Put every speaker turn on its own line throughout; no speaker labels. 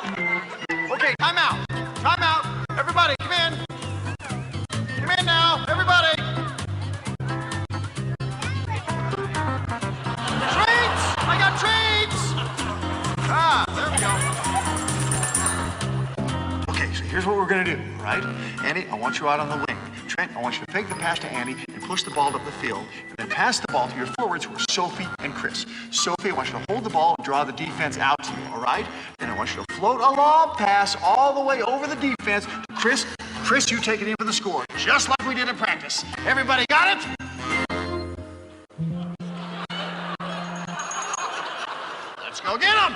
Okay, time out. Time out. Everybody, come in. Come in now, everybody. Treats! I got treats! Ah, there we go. Okay, so here's what we're gonna do, right? Andy, I want you out on the wing. Trent, I want you to fake the pass to Andy and push the ball up the field, and then pass the ball to your forwards who are Sophie and Chris. Sophie, I want you to hold the ball and draw the defense out to you, all right? Then I want you to float a lob pass all the way over the defense to Chris. Chris, you take it in for the score, just like we did in practice. Everybody got it? Let's go get him!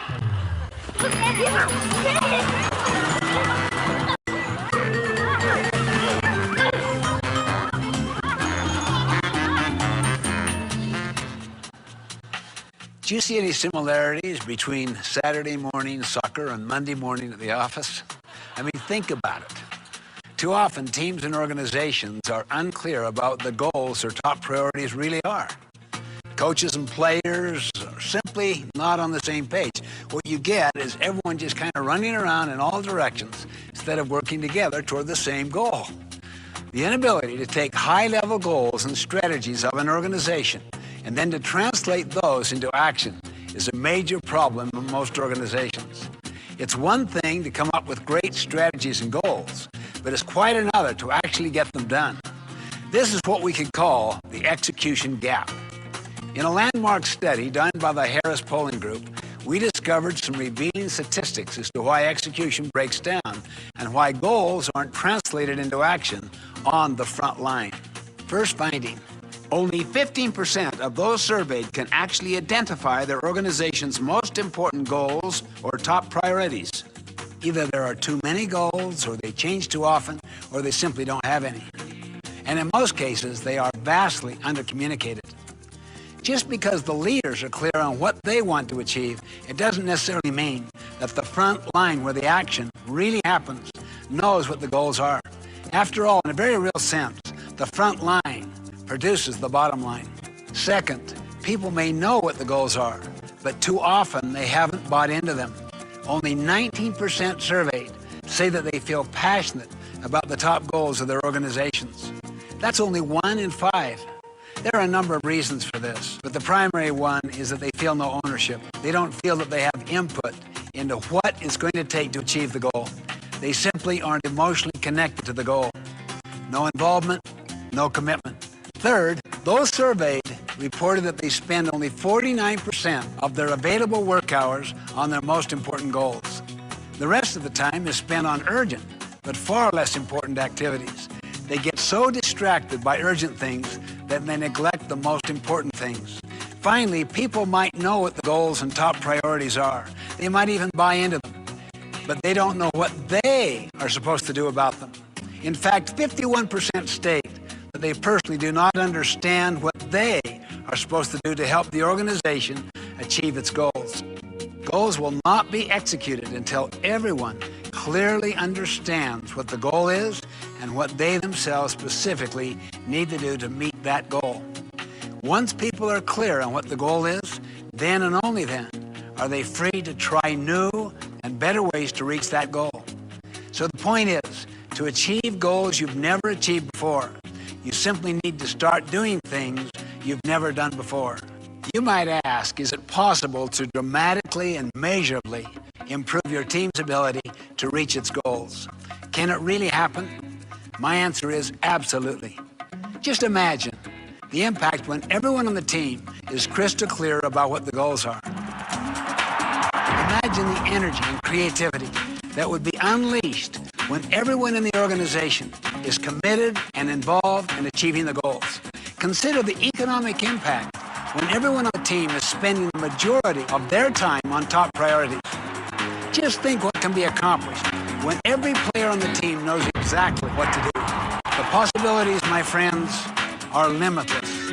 Do you see any similarities between Saturday morning soccer and Monday morning at the office? I mean, think about it. Too often, teams and organizations are unclear about the goals their top priorities really are. Coaches and players are simply not on the same page. What you get is everyone just kind of running around in all directions instead of working together toward the same goal. The inability to take high-level goals and strategies of an organization and then to translate those into action is a major problem in most organizations. It's one thing to come up with great strategies and goals, but it's quite another to actually get them done. This is what we could call the execution gap. In a landmark study done by the Harris Polling Group, we discovered some revealing statistics as to why execution breaks down and why goals aren't translated into action on the front line. First finding, only 15% of those surveyed can actually identify their organization's most important goals or top priorities. Either there are too many goals, or they change too often, or they simply don't have any. And in most cases, they are vastly undercommunicated. Just because the leaders are clear on what they want to achieve, it doesn't necessarily mean that the front line where the action really happens knows what the goals are. After all, in a very real sense, the front line produces the bottom line. Second, people may know what the goals are, but too often they haven't bought into them. Only 19% surveyed say that they feel passionate about the top goals of their organizations. That's only 1 in 5. There are a number of reasons for this, but the primary one is that they feel no ownership. They don't feel that they have input into what it's going to take to achieve the goal. They simply aren't emotionally connected to the goal. No involvement, no commitment. Third, those surveyed reported that they spend only 49% of their available work hours on their most important goals. The rest of the time is spent on urgent, but far less important activities. They get so distracted by urgent things that they neglect the most important things. Finally, people might know what the goals and top priorities are. They might even buy into them, but they don't know what they are supposed to do about them. In fact, 51% state that they personally do not understand what they are supposed to do to help the organization achieve its goals. Goals will not be executed until everyone clearly understands what the goal is and what they themselves specifically need to do to meet that goal. Once people are clear on what the goal is, then and only then are they free to try new and better ways to reach that goal. So the point is, to achieve goals you've never achieved before, you simply need to start doing things you've never done before. You might ask, is it possible to dramatically and measurably improve your team's ability to reach its goals? Can it really happen? My answer is absolutely. Just imagine the impact when everyone on the team is crystal clear about what the goals are. Imagine the energy and creativity that would be unleashed when everyone in the organization is committed and involved in achieving the goals. Consider the economic impact when everyone on the team is spending the majority of their time on top priorities. Just think what can be accomplished when every player on the team knows exactly what to do. The possibilities, my friends, are limitless.